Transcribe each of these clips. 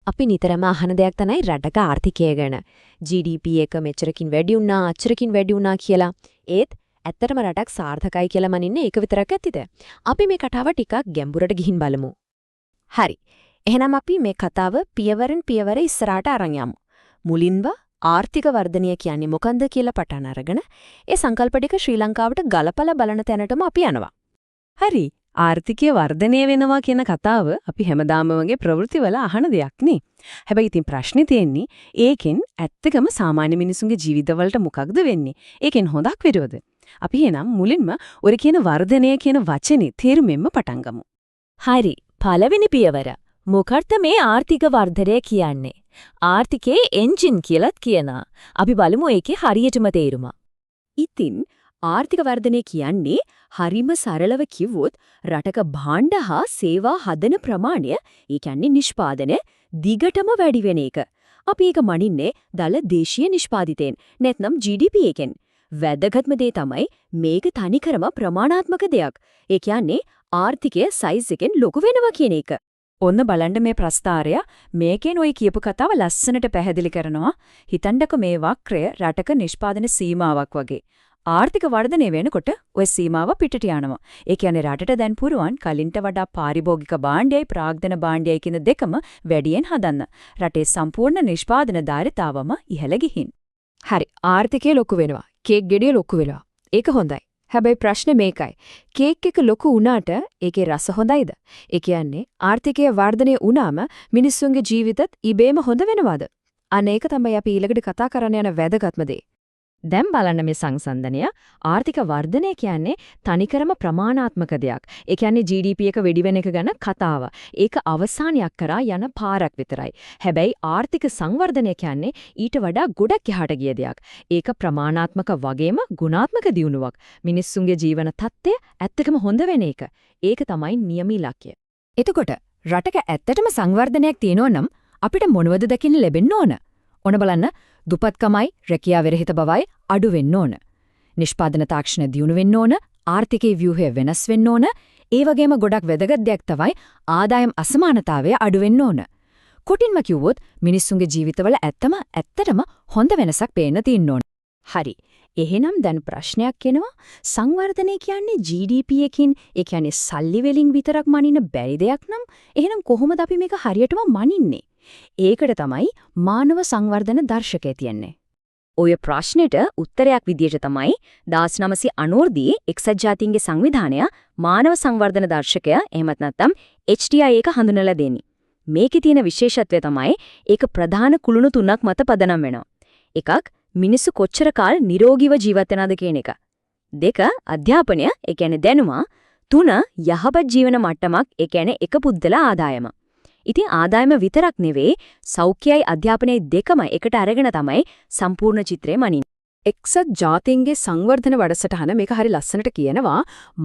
අපි නිතරම අහන දෙයක් තමයි රටක ආර්ථිකය ගැන. GDP එක මෙච්චරකින් වැඩි වුණා, අච්චරකින් වැඩි වුණා කියලා. ඒත් ඇත්තටම රටක් සාර්ථකයි කියලා මනින්නේ ඒක විතරක් ඇතිද? අපි මේ කතාව ටිකක් ගැඹුරට ගිහින් බලමු. හරි. එහෙනම් අපි මේ කතාව පියවරෙන් පියවර ඉස්සරහට අරන් යමු. මුලින්ම ආර්ථික වර්ධනය කියන්නේ මොකන්ද කියලා පටන් අරගෙන ඒ සංකල්ප ටික ශ්‍රී ලංකාවට ගලපලා බලන තැනටම අපි යනවා. හරි. ආර්ථිකය වර්ධනය වෙනවා කියන කතාව අපි හැමදාම වගේ ප්‍රවෘත්තිවල අහන දෙයක් නේ. හැබැයි ඉතින් ප්‍රශ්නේ තියෙන්නේ ඒකෙන් ඇත්තකම සාමාන්‍ය මිනිසුන්ගේ ජීවිතවලට මොකක්ද වෙන්නේ? ඒකෙන් හොඳක් විරෝධ. අපි එනම් මුලින්ම ඔර කියන වර්ධනය කියන වචනේ තේරුමෙන්ම පටන් ගමු. හරි. පළවෙනි පියවර. මොකක්ද මේ ආර්ථික වර්ධනය කියන්නේ? ආර්ථිකයේ එන්ජින් කියලාත් කියනවා. අපි බලමු ඒකේ හරියටම තේරුම. ඉතින් ආර්ථික වර්ධනය කියන්නේ හරිම සරලව කිව්වොත් රටක භාණ්ඩ හා සේවා හදන ප්‍රමාණය, ඒ කියන්නේ නිෂ්පාදනය දිගටම වැඩි වෙන එක. අපි ඒක මනින්නේ දල දේශීය නිෂ්පාදිතයෙන් නැත්නම් GDP එකෙන්. වැදගත්ම දේ තමයි මේක තනිකරම ප්‍රමාණාත්මක දෙයක්. ඒ කියන්නේ ආර්ථිකය සයිස් එකෙන් ලොකු වෙනවා කියන එක. ඔන්න බලන්න මේ ප්‍රස්තාරය මේකෙන් ඔය කියපු කතාව ලස්සනට පැහැදිලි කරනවා. හිතන්නක මේ වක්‍රය රටක නිෂ්පාදන සීමාවක් වගේ. ආර්ථික වර්ධනය වෙනකොට ඔය සීමාව පිටට යනවා. ඒ කියන්නේ රටට දැන් පුරුවන් කලින්ට වඩා පාරිභෝගික භාණ්ඩයයි ප්‍රාග්ධන භාණ්ඩයයි කියන දෙකම වැඩියෙන් හදන්න. රටේ සම්පූර්ණ නිෂ්පාදන ධාරිතාවම ඉහළ ගිහින්. හරි. ආර්ථිකය ලොකු වෙනවා. කේක් ගෙඩිය ලොකු වෙනවා. ඒක හොඳයි. හැබැයි ප්‍රශ්නේ මේකයි. කේක් එක ලොකු වුණාට ඒකේ රස හොඳයිද? ඒ කියන්නේ ආර්ථිකය වර්ධනය වුණාම මිනිස්සුන්ගේ ජීවිතත් ඉබේම හොඳ වෙනවද? අනේක තමයි අපි ඊළඟට කතා කරන්න යන වැදගත්ම දේ. දැන් බලන්න මේ සංසන්දනය. ආර්ථික වර්ධනය කියන්නේ තනිකරම ප්‍රමාණාත්මක දෙයක්. ඒ කියන්නේ GDP එක වැඩි වෙන එක ගැන කතාව. ඒක අවසානයක් කරා යන පාරක් විතරයි. හැබැයි ආර්ථික සංවර්ධනය කියන්නේ ඊට වඩා ගොඩක් එහාට ගිය දෙයක්. ඒක ප්‍රමාණාත්මක වගේම ගුණාත්මක දියුණුවක්. මිනිස්සුන්ගේ ජීවන තත්ත්වය ඇත්තටම හොඳ වෙන එක. ඒක තමයි නියම ඉලක්කය. එතකොට රටක ඇත්තටම සංවර්ධනයක් තියෙනවා නම් අපිට මොනවද දකින්න ලැබෙන්න ඕන? ඔන්න බලන්න දුපත්කමයි රැකියාව විරහිත බවයි අඩු වෙන්න ඕන. නිෂ්පාදන තාක්ෂණ දියුණු වෙන්න ඕන. ආර්ථිකයේ ව්‍යුහය වෙනස් වෙන්න ඕන. ඒ වගේම ගොඩක් වැදගත් දෙයක් තමයි ආදායම් අසමානතාවය අඩු වෙන්න ඕන. කොටින්ම කිව්වොත් මිනිස්සුන්ගේ ජීවිතවල ඇත්තටම හොඳ වෙනසක් පේන්න තියෙන්න ඕන. හරි. එහෙනම් දැන් ප්‍රශ්නයක් එනවා. සංවර්ධනය කියන්නේ GDP එකකින්, ඒ කියන්නේ සල්ලි වලින් විතරක් මනින්න බැරි දෙයක් නම් එහෙනම් කොහොමද අපි මේක හරියටම මනින්නේ? ඒකට තමයි මානව සංවර්ධන දර්ශකය තියෙන්නේ. ඔය ප්‍රශ්නෙට උත්තරයක් විදියට තමයි 1990 දී එක්සත් ජාතීන්ගේ සංවිධානය මානව සංවර්ධන දර්ශකය එහෙමත් නැත්නම් HTI එක හඳුන්වලා දෙන්නේ. මේකේ තියෙන විශේෂත්වය තමයි ඒක ප්‍රධාන කුළුණු තුනක් මත පදනම් වෙනවා. එකක් මිනිස්සු කොච්චර කාල නිරෝගීව ජීවත් වෙනවද කියන එක. දෙක අධ්‍යාපනය, ඒ කියන්නේ දැනුම. තුන යහපත් ජීවන මට්ටමක්, ඒ කියන්නේ එක පුද්ගල ආදායම. ඉතින් ආදායම විතරක් නෙවෙයි සෞඛ්‍යයි අධ්‍යාපනයයි දෙකම එකට අරගෙන තමයි සම්පූර්ණ චිත්‍රය මනින්නේ. එක්සත් ජාතීන්ගේ සංවර්ධන වැඩසටහන මේක හරි ලස්සනට කියනවා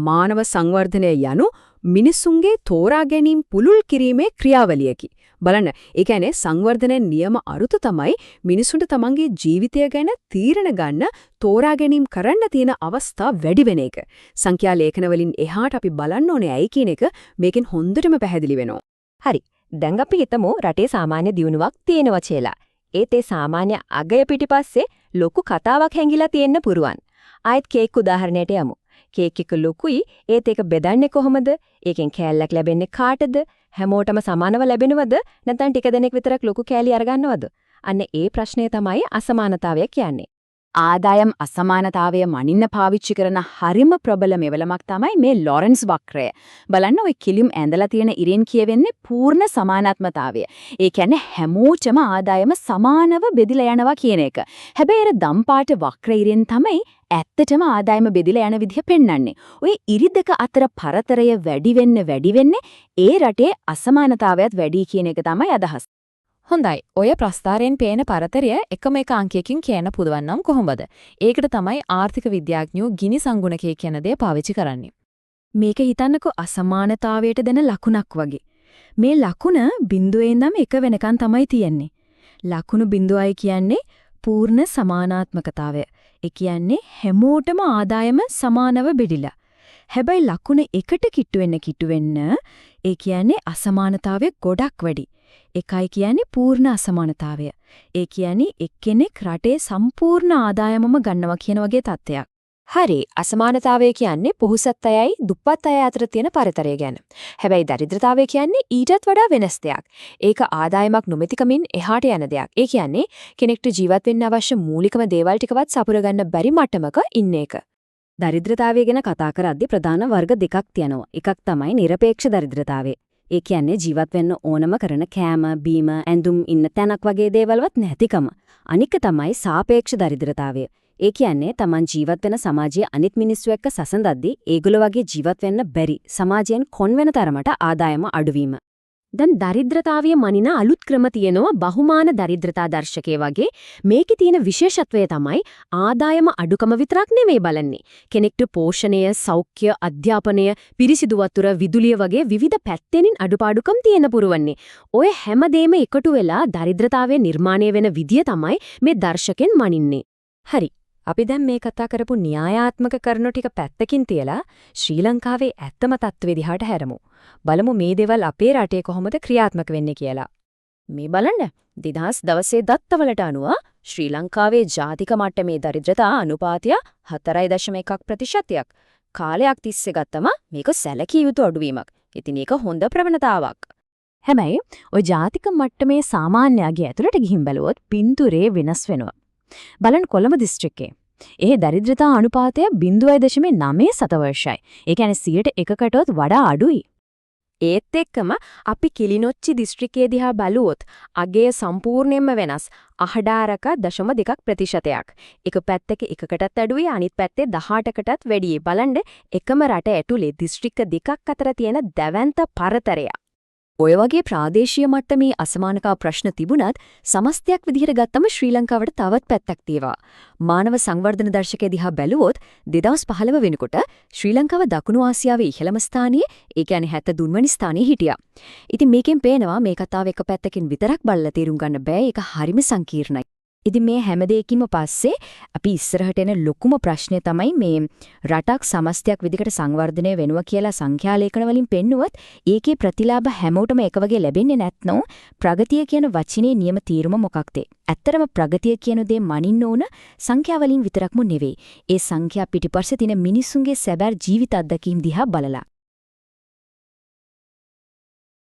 මානව සංවර්ධනය යනු මිනිසුන්ගේ තෝරා ගැනීම පුළුල් කිරීමේ ක්‍රියාවලියකි. බලන්න, ඒ කියන්නේ සංවර්ධනයේ නියම අරුත තමයි මිනිසුන්ට තමන්ගේ ජීවිතය ගැන තීරණ ගන්න තෝරා ගැනීම කරන්න තියෙන අවස්ථා වැඩි වෙන එක. සංඛ්‍යා ලේඛන වලින් එහාට අපි බලන්න ඕනේ ඇයි කියන එක මේකෙන් හොඳටම පැහැදිලි වෙනවා. හරි. දැන් අපි හිතමු රටේ සාමාන්‍ය දියුණුවක් තියෙනවා කියලා. ඒත් ඒ සාමාන්‍ය අගය පිටිපස්සේ ලොකු කතාවක් හැංගිලා තියෙන්න පුරුවන්. ආයෙත් කේක් උදාහරණයට යමු. කේක් එක ලොකුයි, ඒත් ඒක බෙදන්නේ කොහොමද? ඒකෙන් කෑල්ලක් ලැබෙන්නේ කාටද? හැමෝටම සමානව ලැබෙනවද? නැත්නම් ටික දෙනෙක් විතරක් ලොකු කෑලි අරගන්නවද? අන්න ඒ ප්‍රශ්නය තමයි අසමානතාවය කියන්නේ. ආදායම් අසමානතාවය මනින්න පාවිච්චි කරන හරිම ප්‍රබල මෙවලමක් තමයි මේ ලොරන්ස් වක්‍රය. බලන්න ඔය කිලිම් ඇඳලා තියෙන ඉරෙන් කියවෙන්නේ පූර්ණ සමානාත්මතාවය. ඒ කියන්නේ හැමෝටම ආදායම සමානව බෙදිලා යනවා කියන එක. හැබැයි අර දම්පාට වක්‍ර ඉරෙන් තමයි ඇත්තටම ආදායම බෙදිලා යන විදිහ පෙන්වන්නේ. ඔය ඉරි දෙක අතර පරතරය වැඩි වෙන්නේ ඒ රටේ අසමානතාවයත් වැඩි කියන එක තමයි අදහස්. හොඳයි. ඔය ප්‍රස්තාරයෙන් පේන පරතරය එකම එක අංකයකින් කියන්න පුදුවන්නම් කොහොමද? ඒකට තමයි ආර්ථික විද්‍යාඥයෝ ගිනි සංගුණකය කියන දේ පාවිච්චි කරන්නේ. මේක හිතන්නකෝ අසමානතාවයට දෙන ලකුණක් වගේ. මේ ලකුණ බිඳුවේ ඉඳන් 1 වෙනකන් තමයි තියෙන්නේ. ලකුණු 0යි කියන්නේ පූර්ණ සමානාත්මකතාවය. ඒ කියන්නේ හැමෝටම ආදායම සමානව බෙදිලා. හැබැයි ලකුණ 1ට කිට්ටු වෙන්න ඒ කියන්නේ අසමානතාවය ගොඩක් වැඩි. එකයි කියන්නේ පූර්ණ අසමානතාවය. ඒ කියන්නේ එක්කෙනෙක් රටේ සම්පූර්ණ ආදායමම ගන්නවා කියන වගේ තත්ත්වයක්. හරි අසමානතාවය කියන්නේ පොහොසත් අයයි දුප්පත් අය අතර තියෙන පරතරය ගැන. හැබැයි දරිද්‍රතාවය කියන්නේ ඊටත් වඩා වෙනස් දෙයක්. ඒක ආදායමක් නොමැතිකමින් එහාට යන දෙයක්. ඒ කියන්නේ කෙනෙක්ට ජීවත් වෙන්න අවශ්‍ය මූලිකම දේවල් ටිකවත් සපුර ගන්න බැරි මට්ටමක ඉන්න එක. දරිද්‍රතාවය ගැන කතා කරද්දී ප්‍රධාන වර්ග දෙකක් තියෙනවා. එකක් තමයි නිර්පේක්ෂ දරිද්‍රතාවය. ඒ කියන්නේ ජීවත් වෙන්න ඕනම කරන කෑම, බීම, ඇඳුම් ඉන්න තැනක් වගේ දේවල්වත් නැතිකම. අනික තමයි සාපේක්ෂ දරිද්‍රතාවය. ඒ කියන්නේ Taman ජීවත් වෙන සමාජයේ අනිත් මිනිස්සු එක්ක සසඳද්දී ඒගොල්ලෝ වගේ ජීවත් වෙන්න බැරි සමාජයෙන් කොන් වෙන තරමට ආදායම අඩුවීම. දැන් දරිද්‍රතාවය මනින අලුත් ක්‍රම තියෙනවා බහුමාන දරිද්‍රතා දර්ශකයේ වගේ. මේකේ තියෙන විශේෂත්වය තමයි ආදායම අඩුකම විතරක් නෙමෙයි බලන්නේ. කෙනෙක්ට පෝෂණය, සෞඛ්‍ය, අධ්‍යාපනය, පිරිසිදු වතුර, විදුලිය වගේ විවිධ පැත්තෙනින් අඩුපාඩුකම් තියෙන පුරවන්නේ. ඔය හැමදේම එකතු වෙලා දරිද්‍රතාවය නිර්මාණය වෙන විදිය තමයි මේ දර්ශකෙන් මනින්නේ. හරි. අපි දැන් මේ කතා කරපු න්‍යායාත්මක කරුණු ටික පැත්තකින් තියලා ශ්‍රී ලංකාවේ ඇත්තම තත්ත්වෙ දිහාට හැරමු. බලමු මේ දේවල් අපේ රටේ කොහොමද ක්‍රියාත්මක වෙන්නේ කියලා. මේ බලන්න 2000 දවසේ දත්තවලට අනුව ශ්‍රී ලංකාවේ ජාතික මට්ටමේ දරිද්‍රතා අනුපාතය 4.1%ක්. කාලයක් තිස්සේ ගත්තම මේක සැලකිය යුතු අඩුවීමක්. ඉතින් ඒක හොඳ ප්‍රවණතාවක්. හැබැයි ওই ජාතික මට්ටමේ සාමාන්‍යයගේ ඇතුළට ගිහින් බැලුවොත් පින්තූරේ වෙනස් වෙනවා. බලන්න කොළඹ දිස්ත්‍රික්කේ. එහි දරිද්‍රතා අනුපාතය 0.9%. ඒ කියන්නේ 100%කටවත් වඩා අඩුයි. ඒත් එක්කම අපි කිලිනොච්චි දිස්ත්‍රික්කයේ දිහා බලුවොත් අගය සම්පූර්ණයෙන්ම වෙනස්. 8.2%ක්. එක පැත්තක එකකටත් අඩුයි අනිත් පැත්තේ 18කටත් වැඩියි. බලන්න එකම රට ඇතුලේ දිස්ත්‍රික්ක දෙකක් අතර තියෙන දැවැන්ත පරතරය. ඔය වගේ ප්‍රාදේශීය මට්ටමේ අසමානතා ප්‍රශ්න තිබුණත් සමස්තයක් විදිහට ගත්තම ශ්‍රී ලංකාවට තවත් පැත්තක් තියෙනවා. මානව සංවර්ධන දර්ශකයේ දිහා බැලුවොත් 2015 වෙනකොට ශ්‍රී ලංකාව දකුණු ආසියාවේ ඉහළම ස්ථානයේ, ඒ කියන්නේ 73 වෙනි ස්ථානයේ හිටියා. ඉතින් මේකෙන් පේනවා මේ කතාව එක පැත්තකින් විතරක් බලලා තේරුම් ගන්න බෑ. ඒක හරිම සංකීර්ණයි. ඉතින් මේ හැම දෙයකින්ම පස්සේ අපි ඉස්සරහට එන ලොකුම ප්‍රශ්නේ තමයි මේ රටක් සමස්තයක් විදිහට සංවර්ධනය වෙනවා කියලා සංඛ්‍යා ලේඛන වලින් පෙන්නුවත් ඒකේ ප්‍රතිලාභ හැමෝටම එක වගේ ලැබෙන්නේ නැත්නම් ප්‍රගතිය කියන වචනේ නියම තීරම මොකක්ද? ඇත්තරම ප්‍රගතිය කියන දේ මනින්න ඕන සංඛ්‍යා වලින් විතරක්ම නෙවෙයි. ඒ සංඛ්‍යා පිටිපස්සේ තියෙන මිනිසුන්ගේ සැබෑ ජීවිත අත්දැකීම් දිහා බලලා